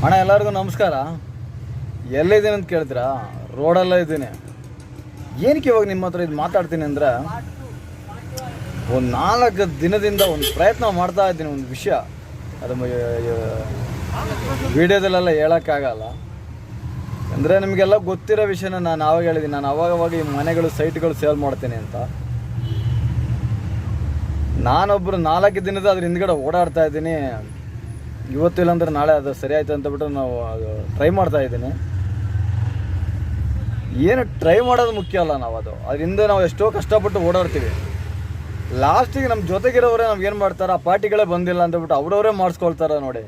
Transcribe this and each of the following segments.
ಅಣ್ಣ ಎಲ್ಲರಿಗೂ ನಮಸ್ಕಾರ. ಎಲ್ಲಿದ್ದೀನಿ ಅಂತ ಕೇಳ್ತೀರಾ? ರೋಡಲ್ಲೇ ಇದ್ದೀನಿ. ಏನಕ್ಕೆ ಇವಾಗ ನಿಮ್ಮ ಹತ್ರ ಇದು ಮಾತಾಡ್ತೀನಿ ಅಂದರೆ, ಒಂದು 4 ದಿನದಿಂದ ಒಂದು ಪ್ರಯತ್ನ ಮಾಡ್ತಾ ಇದ್ದೀನಿ. ಒಂದು ವಿಷಯ ಅದು ವಿಡಿಯೋದಲ್ಲೆಲ್ಲ ಹೇಳೋಕ್ಕಾಗಲ್ಲ. ಅಂದರೆ ನಿಮಗೆಲ್ಲ ಗೊತ್ತಿರೋ ವಿಷಯನ ನಾನು ಆವಾಗ ಹೇಳಿದ್ದೀನಿ. ನಾನು ಅವಾಗವಾಗ ಈ ಮನೆಗಳು ಸೈಟ್ಗಳು ಸೇಲ್ ಮಾಡ್ತೀನಿ ಅಂತ. ನಾನೊಬ್ಬರು 4 ದಿನದ ಅದ್ರ ಹಿಂದ್ಗಡೆ ಓಡಾಡ್ತಾ ಇದ್ದೀನಿ. ಇವತ್ತಿಲ್ಲ ಅಂದ್ರೆ ನಾಳೆ ಅದು ಸರಿ ಆಯ್ತು ಅಂತ ಬಿಟ್ಟು ನಾವು ಅದು ಟ್ರೈ ಮಾಡ್ತಾ ಇದ್ದೀನಿ. ಏನು ಟ್ರೈ ಮಾಡೋದು ಮುಖ್ಯ ಅಲ್ಲ, ಅದರಿಂದ ನಾವು ಎಷ್ಟೋ ಕಷ್ಟಪಟ್ಟು ಓಡಾಡ್ತೀವಿ. ಲಾಸ್ಟಿಗೆ ನಮ್ಮ ಜೊತೆಗಿರೋವರೇ ನಮ್ಗೆ ಏನು ಮಾಡ್ತಾರೆ, ಆ ಪಾರ್ಟಿಗಳೇ ಬಂದಿಲ್ಲ ಅಂತಬಿಟ್ಟು ಅವ್ರವರೇ ಮಾಡಿಸ್ಕೊಳ್ತಾರೆ ನೋಡಿ.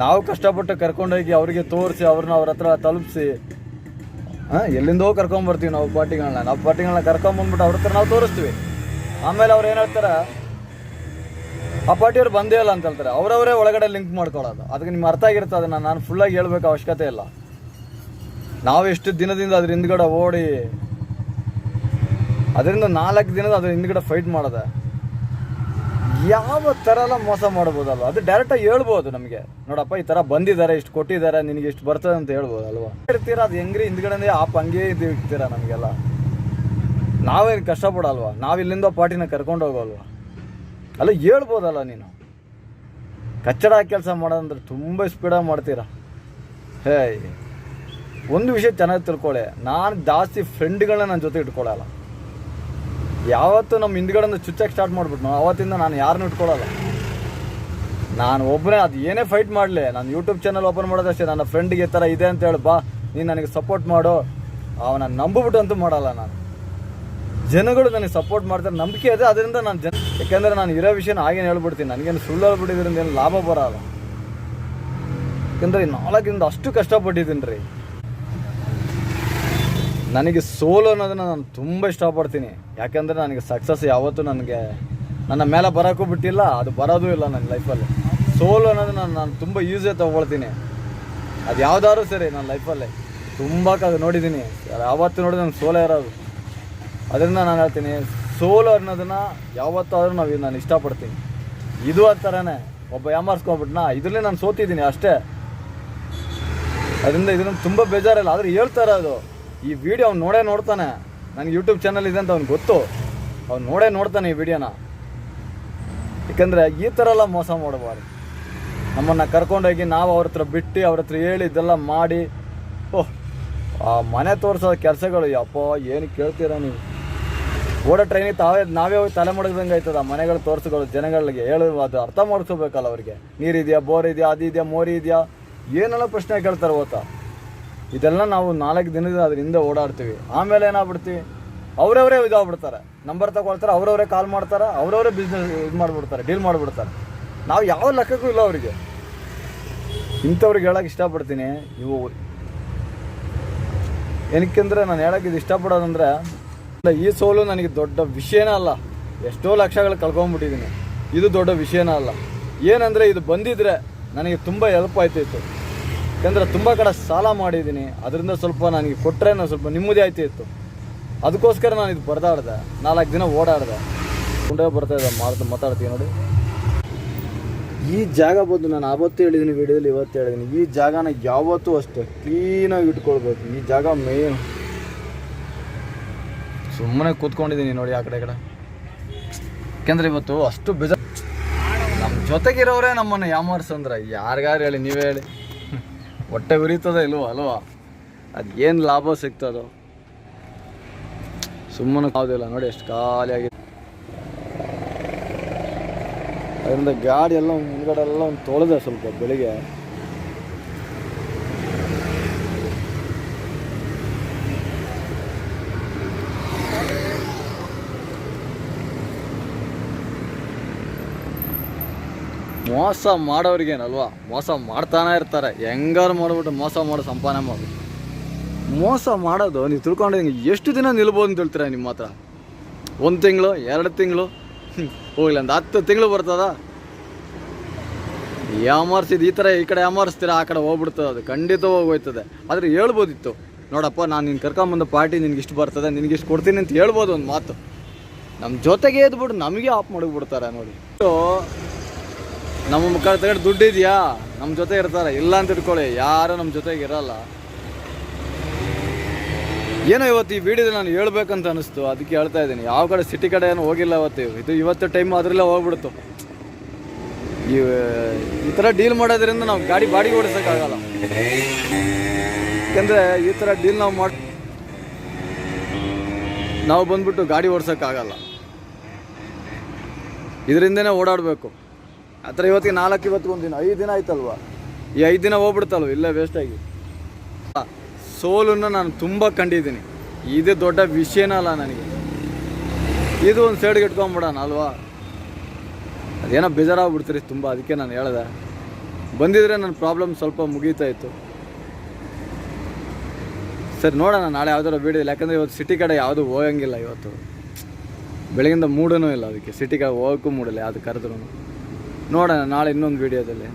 ನಾವು ಕಷ್ಟಪಟ್ಟು ಕರ್ಕೊಂಡೋಗಿ ಅವರಿಗೆ ತೋರಿಸಿ ಅವ್ರ ಹತ್ರ ತಲುಪಿಸಿ ಎಲ್ಲಿಂದೋ ಕರ್ಕೊಂಬರ್ತೀವಿ ನಾವು ಪಾರ್ಟಿಗಳನ್ನ ಕರ್ಕೊಂಬಂದ್ಬಿಟ್ಟು ಅವ್ರ ಹತ್ರ ನಾವು ತೋರಿಸ್ತೀವಿ. ಆಮೇಲೆ ಅವ್ರು ಏನು ಹೇಳ್ತಾರೆ, ಆ ಪಾರ್ಟಿಯವ್ರು ಬಂದೇ ಇಲ್ಲ ಅಂತ ಹೇಳ್ತಾರೆ. ಅವರವರೇ ಒಳಗಡೆ ಲಿಂಕ್ ಮಾಡ್ಕೊಳ್ಳೋದು. ಅದಕ್ಕೆ ನಿಮ್ಗೆ ಅರ್ಥ ಆಗಿರುತ್ತೆ. ಅದನ್ನು ನಾನು ಫುಲ್ಲಾಗಿ ಹೇಳ್ಬೇಕು ಅವಶ್ಯಕತೆ ಇಲ್ಲ. ನಾವು ಎಷ್ಟು ದಿನದಿಂದ ಅದ್ರ ಹಿಂದ್ಗಡೆ ಓಡಿ ಅದರಿಂದ 4 ದಿನದ ಅದ್ರ ಹಿಂದ್ಗಡೆ ಫೈಟ್ ಮಾಡೋದೆ. ಯಾವ ಥರ ಎಲ್ಲ ಮೋಸ ಮಾಡ್ಬೋದಲ್ವ? ಅದು ಡೈರೆಕ್ಟಾಗಿ ಹೇಳ್ಬೋದು ನಮಗೆ, ನೋಡಪ್ಪ ಈ ಥರ ಬಂದಿದ್ದಾರೆ, ಇಷ್ಟು ಕೊಟ್ಟಿದ್ದಾರೆ, ನಿನಗೆ ಇಷ್ಟು ಬರ್ತದೆ ಅಂತ ಹೇಳ್ಬೋದು ಅಲ್ವಾ? ಇರ್ತೀರ ಅದು ಹೆಂಗ್ರಿ ಹಿಂದ್ಗಡೆ ಆಪ್ ಹಂಗೇ ಇರ್ತೀರ. ನಮಗೆಲ್ಲ ನಾವೇನು ಕಷ್ಟಪಡಲ್ವಾ? ನಾವು ಇಲ್ಲಿಂದ ಪಾರ್ಟಿನ ಕರ್ಕೊಂಡು ಹೋಗೋಲ್ವಾ? ಅಲ್ಲ ಹೇಳ್ಬೋದಲ್ಲ. ನೀನು ಕಚ್ಚಡ ಕೆಲಸ ಮಾಡೋದಂದ್ರೆ ತುಂಬ ಸ್ಪೀಡಾಗಿ ಮಾಡ್ತೀರಾ. ಒಂದು ವಿಷಯ ಚೆನ್ನಾಗಿ ತಿಳ್ಕೊಳ್ಳಿ, ನಾನು ಜಾಸ್ತಿ ಫ್ರೆಂಡ್ಗಳನ್ನ ನನ್ನ ಜೊತೆ ಇಟ್ಕೊಳ್ಳಲ್ಲ. ಯಾವತ್ತು ನಮ್ಮ ಹಿಂದ್ಗಡೆಯಿಂದ ಚುಚ್ಚಕ್ಕೆ ಸ್ಟಾರ್ಟ್ ಮಾಡ್ಬಿಟ್ಟು ಆವತ್ತಿಂದ ನಾನು ಯಾರನ್ನೂ ಇಟ್ಕೊಳ್ಳಲ್ಲ. ನಾನು ಒಬ್ಬನೇ, ಅದು ಏನೇ ಫೈಟ್ ಮಾಡಲಿ, ನಾನು ಯೂಟ್ಯೂಬ್ ಚಾನಲ್ ಓಪನ್ ಮಾಡೋದಷ್ಟೇ. ನನ್ನ ಫ್ರೆಂಡಿಗೆ ಈ ಥರ ಇದೆ ಅಂತ ಹೇಳಿ, ಬಾ ನೀನು ನನಗೆ ಸಪೋರ್ಟ್ ಮಾಡು, ಅವನ ನಂಬಿಬಿಟ್ಟು ಅಂತೂ ಮಾಡಲ್ಲ. ನಾನು ಜನಗಳು ನನಗೆ ಸಪೋರ್ಟ್ ಮಾಡ್ತಾರೆ, ನಂಬಿಕೆ ಇದೆ. ಅದರಿಂದ ನಾನು ಯಾಕೆಂದರೆ ನಾನು ಇರೋ ವಿಷಯನ ಹಾಗೇನು ಹೇಳ್ಬಿಡ್ತೀನಿ. ನನಗೇನು ಸುಳ್ಳು ಹೇಳ್ಬಿಟ್ಟಿದ್ರಿಂದ ಏನು ಲಾಭ ಬರೋಲ್ಲ. ಯಾಕೆಂದರೆ 4 ದಿನದಿಂದ ಅಷ್ಟು ಕಷ್ಟಪಟ್ಟಿದ್ದೀನಿ ರೀ. ನನಗೆ ಸೋಲು ಅನ್ನೋದನ್ನು ನಾನು ತುಂಬ ಇಷ್ಟಪಡ್ತೀನಿ. ಯಾಕೆಂದರೆ ನನಗೆ ಸಕ್ಸಸ್ ಯಾವತ್ತೂ ನನಗೆ ನನ್ನ ಮೇಲೆ ಬರೋಕ್ಕೂ ಬಿಟ್ಟಿಲ್ಲ, ಅದು ಬರೋದೂ ಇಲ್ಲ ನನ್ನ ಲೈಫಲ್ಲಿ. ಸೋಲು ಅನ್ನೋದನ್ನ ನಾನು ತುಂಬ ಈಸಿಯಾಗಿ ತೊಗೊಳ್ತೀನಿ. ಅದು ಯಾವುದಾದ್ರೂ ಸರಿ ನನ್ನ ಲೈಫಲ್ಲಿ ತುಂಬ ನೋಡಿದ್ದೀನಿ. ಯಾವತ್ತೂ ನೋಡಿದ್ರೆ ನಾನು ಸೋಲೇ ಇರೋದು. ಅದರಿಂದ ನಾನು ಹೇಳ್ತೀನಿ, ಸೋಲು ಅನ್ನೋದನ್ನು ಯಾವತ್ತಾದ್ರೂ ನಾನು ಇಷ್ಟಪಡ್ತೀನಿ. ಇದು ಆ ಥರನೇ ಒಬ್ಬ ಯಾಮಾರಿಸ್ಕೊಂಡ್ಬಿಟ್ನಾ, ಇದರಲ್ಲಿ ನಾನು ಸೋತಿದ್ದೀನಿ ಅಷ್ಟೇ. ಅದರಿಂದ ಇದನ್ನು ತುಂಬ ಬೇಜಾರಿಲ್ಲ. ಆದರೆ ಹೇಳ್ತಾರೆ ಅದು ಈ ವಿಡಿಯೋ ಅವ್ನು ನೋಡ್ತಾನೆ. ನನಗೆ ಯೂಟ್ಯೂಬ್ ಚಾನಲ್ ಇದೆ ಅಂತ ಅವ್ನಿಗೆ ಗೊತ್ತು. ಅವ್ನು ನೋಡ್ತಾನೆ ಈ ವಿಡಿಯೋನ. ಯಾಕಂದರೆ ಈ ಥರ ಎಲ್ಲ ಮೋಸ ಮಾಡಬಾರ್ದು. ನಮ್ಮನ್ನು ಕರ್ಕೊಂಡೋಗಿ ನಾವು ಅವ್ರ ಹತ್ರ ಬಿಟ್ಟು ಅವ್ರ ಹತ್ರ ಹೇಳಿ ಇದೆಲ್ಲ ಮಾಡಿ ಆ ಮನೆ ತೋರಿಸೋ ಕೆಲಸಗಳು ಯಪ್ಪ ಏನು ಕೇಳ್ತೀರಾ ನೀವು? ಓಡೋ ಟ್ರೈನಿಗೆ ನಾವೇ ಹೋಗಿ ತಲೆ ಮಡಗ್ದಂಗೆ ಆಯ್ತದ. ಮನೆಗಳು ತೋರಿಸ್ಗಳು ಜನಗಳಿಗೆ ಹೇಳು, ಅದು ಅರ್ಥ ಮಾಡಿಸ್ಕೋಬೇಕಲ್ಲ ಅವ್ರಿಗೆ. ನೀರಿದೆಯಾ, ಬೋರ್ ಇದೆಯಾ, ಅದು ಇದೆಯಾ, ಮೋರಿ ಇದೆಯಾ, ಏನೆಲ್ಲ ಪ್ರಶ್ನೆ ಕೇಳ್ತಾರೆ ಗೊತ್ತಾ? ಇದೆಲ್ಲ ನಾವು 4 ದಿನದಿಂದ ಅದರಿಂದ ಓಡಾಡ್ತೀವಿ. ಆಮೇಲೆ ಏನಾಗ್ಬಿಡ್ತೀವಿ, ಅವರವರೇ ಇದಾಗ್ಬಿಡ್ತಾರೆ. ನಂಬರ್ ತಗೊಳ್ತಾರೆ, ಅವರವರೇ ಕಾಲ್ ಮಾಡ್ತಾರೆ, ಅವರವರೇ ಬಿಸ್ನೆಸ್ ಇದು ಮಾಡಿಬಿಡ್ತಾರೆ, ಡೀಲ್ ಮಾಡಿಬಿಡ್ತಾರೆ. ನಾವು ಯಾವ ಲೆಕ್ಕಕ್ಕೂ ಇಲ್ಲ ಅವರಿಗೆ. ಇಂಥವ್ರಿಗೆ ಹೇಳೋಕೆ ಇಷ್ಟಪಡ್ತೀನಿ. ಇವು ಏನಕ್ಕೆಂದರೆ ನಾನು ಹೇಳೋಕೆ ಇದು ಇಷ್ಟಪಡೋದಂದರೆ, ಈ ಸೋಲು ನನಗೆ ದೊಡ್ಡ ವಿಷಯನೇ ಅಲ್ಲ. ಎಷ್ಟೋ ಲಕ್ಷಗಳು ಕಳ್ಕೊಂಬಿಟ್ಟಿದ್ದೀನಿ. ಇದು ದೊಡ್ಡ ವಿಷಯನೇ ಅಲ್ಲ. ಏನಂದರೆ ಇದು ಬಂದಿದ್ದರೆ ನನಗೆ ತುಂಬ ಹೆಲ್ಪ್ ಆಯ್ತಿತ್ತು. ಯಾಕಂದರೆ ತುಂಬ ಕಡೆ ಸಾಲ ಮಾಡಿದ್ದೀನಿ. ಅದರಿಂದ ಸ್ವಲ್ಪ ನನಗೆ ಕೊಟ್ಟರೆ ನಾನು ಸ್ವಲ್ಪ ನೆಮ್ಮದಿ ಆಯ್ತಿತ್ತು. ಅದಕ್ಕೋಸ್ಕರ ನಾನು ಇದು ಬರೆದಾಡ್ದೆ. 4 ದಿನ ಓಡಾಡಿದೆ. ಮುಂದೆ ಬರ್ತಾಯಿದ್ದೆ ಮಾತಾಡ್ತೀನಿ ನೋಡಿ. ಈ ಜಾಗ ಬಂದು ನಾನು ಆವತ್ತು ಹೇಳಿದ್ದೀನಿ ವಿಡಿಯೋದಲ್ಲಿ, ಇವತ್ತು ಹೇಳಿದ್ದೀನಿ, ಈ ಜಾಗನ ಯಾವತ್ತೂ ಅಷ್ಟೇ ಕ್ಲೀನಾಗಿ ಇಟ್ಕೊಳ್ಬೇಕು. ಈ ಜಾಗ ಮೇನ್. ಸುಮ್ಮನೆ ಕೂತ್ಕೊಂಡಿದ್ದೀನಿ ನೋಡಿ ಆ ಕಡೆ. ಯಾಕೆಂದರೆ ಇವತ್ತು ಅಷ್ಟು ಬೇಜಾರು. ನಮ್ಮ ಜೊತೆಗಿರೋರೇ ನಮ್ಮನ್ನು ಯಾಮಾರ್ಸಂದ್ರೆ ಯಾರಿಗಾರು ಹೇಳಿ, ನೀವೇ ಹೇಳಿ, ಹೊಟ್ಟೆ ಉರಿತದ ಅಲ್ವಾ? ಅದು ಏನು ಲಾಭ ಸಿಗ್ತದೋ? ಸುಮ್ಮನೆ ಯಾವುದಿಲ್ಲ ನೋಡಿ, ಎಷ್ಟು ಖಾಲಿಯಾಗಿದೆ. ಅದರಿಂದ ಗಾಡಿ ಎಲ್ಲ ಮುಂದ್ಗಡೆ ಎಲ್ಲ ಒಂದು ತೊಳೆದೆ ಸ್ವಲ್ಪ ಬೆಳಿಗ್ಗೆ. ಮೋಸ ಮಾಡೋರಿಗೇನಲ್ವಾ, ಮೋಸ ಮಾಡ್ತಾನೆ ಇರ್ತಾರೆ. ಹೆಂಗಾರು ಮಾಡಿಬಿಟ್ಟು ಮೋಸ ಮಾಡೋ ಸಂಪಾದನೆ ಮಾಡೋದು. ಮೋಸ ಮಾಡೋದು ನೀವು ತಿಳ್ಕೊಂಡಿದ್ದೀನಿ. ಎಷ್ಟು ದಿನ ನಿಲ್ಬೋದು ಅಂತ ಹೇಳ್ತೀರ ನಿಮ್ಮ ಹತ್ರ? 1 ತಿಂಗಳು, 2 ತಿಂಗಳು, ಹೋಗ್ಲಿ ಒಂದು 10 ತಿಂಗಳು ಬರ್ತದ? ಯಾಮಾರಿಸಿದ್ದು ಈ ಥರ ಈ ಕಡೆ ಯಾಮಾರಿಸ್ತೀರ, ಆ ಕಡೆ ಹೋಗ್ಬಿಡ್ತದೆ. ಅದು ಖಂಡಿತವಾಗಿ ಹೋಗ್ತದೆ. ಆದರೆ ಹೇಳ್ಬೋದಿತ್ತು, ನೋಡಪ್ಪ ನಾನು ನಿನ್ನ ಕರ್ಕೊಂಬಂದು ಪಾರ್ಟಿ ನಿನ್ಗೆ ಇಷ್ಟು ಬರ್ತದೆ, ನಿನಗೆ ಇಷ್ಟು ಕೊಡ್ತೀನಿ ಅಂತ ಹೇಳ್ಬೋದು ಒಂದು ಮಾತು. ನಮ್ಮ ಜೊತೆಗೆ ಎದ್ಬಿಟ್ಟು ನಮಗೆ ಆಫ್ ಮಾಡಿಬಿಡ್ತಾರೆ ನೋಡಿ. ನಮ್ಮ ಮುಖ ತಗೊಂಡು ದುಡ್ಡು ಇದೆಯಾ ನಮ್ಮ ಜೊತೆ ಇರ್ತಾರೆ, ಇಲ್ಲ ಅಂತ ಇಟ್ಕೊಳ್ಳಿ, ಯಾರು ನಮ್ಮ ಜೊತೆಗೆ ಇರಲ್ಲ. ಏನೋ ಇವತ್ತು ಈ ವಿಡಿಯೋದಲ್ಲಿ ನಾನು ಹೇಳ್ಬೇಕಂತ ಅನಿಸ್ತು, ಅದಕ್ಕೆ ಹೇಳ್ತಾ ಇದ್ದೀನಿ. ಯಾವ ಕಡೆ ಸಿಟಿ ಕಡೆ ಏನು ಹೋಗಿಲ್ಲ ಇವತ್ತು ಟೈಮ್ ಅದರಲ್ಲೇ ಹೋಗ್ಬಿಡ್ತು. ಈ ಥರ ಡೀಲ್ ಮಾಡೋದ್ರಿಂದ ನಾವು ಬಾಡಿಗೆ ಓಡಿಸೋಕ್ಕಾಗಲ್ಲ. ಯಾಕೆಂದರೆ ಈ ಥರ ಡೀಲ್ ನಾವು ಬಂದ್ಬಿಟ್ಟು ಗಾಡಿ ಓಡಿಸೋಕ್ಕಾಗಲ್ಲ, ಇದರಿಂದನೇ ಓಡಾಡಬೇಕು. ಆ ಥರ ಇವತ್ತಿಗೆ 4 ದಿನ 5 ದಿನ ಆಯ್ತಲ್ವ, ಈ 5 ದಿನ ಹೋಗ್ಬಿಡ್ತಲ್ವ ಇಲ್ಲೇ ವೇಸ್ಟಾಗಿ. ಸೋಲನ್ನು ನಾನು ತುಂಬ ಕಂಡಿದ್ದೀನಿ, ಇದೇ ದೊಡ್ಡ ವಿಷಯನೇ ಅಲ್ಲ ನನಗೆ. ಇದು ಒಂದು ಸೈಡ್ಗೆ ಇಟ್ಕೊಂಬಿಡೋಣ ಅಲ್ವಾ, ಅದೇನೋ ಬೇಜಾರಾಗ್ಬಿಡ್ತೀರಿ ತುಂಬ, ಅದಕ್ಕೆ ನಾನು ಹೇಳಿದೆ. ಬಂದಿದ್ರೆ ನನ್ನ ಪ್ರಾಬ್ಲಮ್ ಸ್ವಲ್ಪ ಮುಗೀತಾ ಇತ್ತು. ಸರಿ, ನೋಡೋಣ ನಾಳೆ ಯಾವ್ದಾರು ವೀಡಿಯೋ ಇಲ್ಲ. ಯಾಕಂದರೆ ಇವತ್ತು ಸಿಟಿ ಕಡೆ ಯಾವುದು ಹೋಗಂಗಿಲ್ಲ. ಇವತ್ತು ಬೆಳಗಿಂದ ಮೂಡೂ ಇಲ್ಲ, ಅದಕ್ಕೆ ಸಿಟಿ ಕಡೆ ಹೋಗೋಕ್ಕೂ ಮೂಡಿಲ್ಲ ಯಾವುದು ಕರೆದ್ರೂ. ನೋಡೋಣ ನಾಳೆ ಇನ್ನೊಂದು ವೀಡಿಯೋದಲ್ಲಿ.